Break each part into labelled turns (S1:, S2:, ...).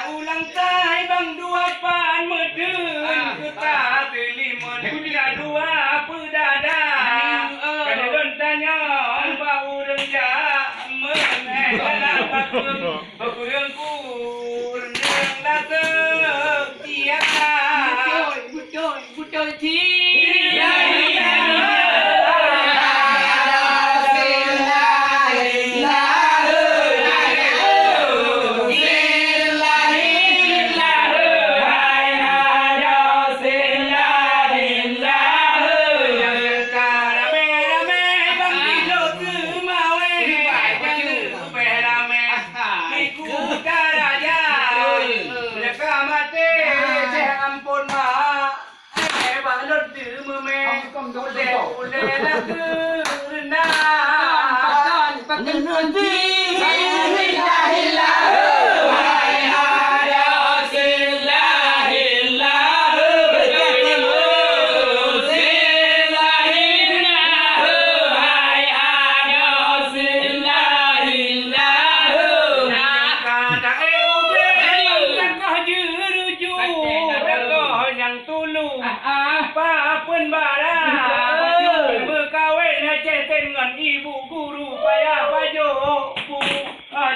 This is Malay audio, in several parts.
S1: ulang tahun bang dua pan medun kita telimun punya dua pedadah kada don tanya bau renja meneh bakurang kur nang datang tiang bucoy ti pun barang berkawin ceten dengan ibu guru payah pajo bu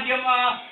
S1: jemaah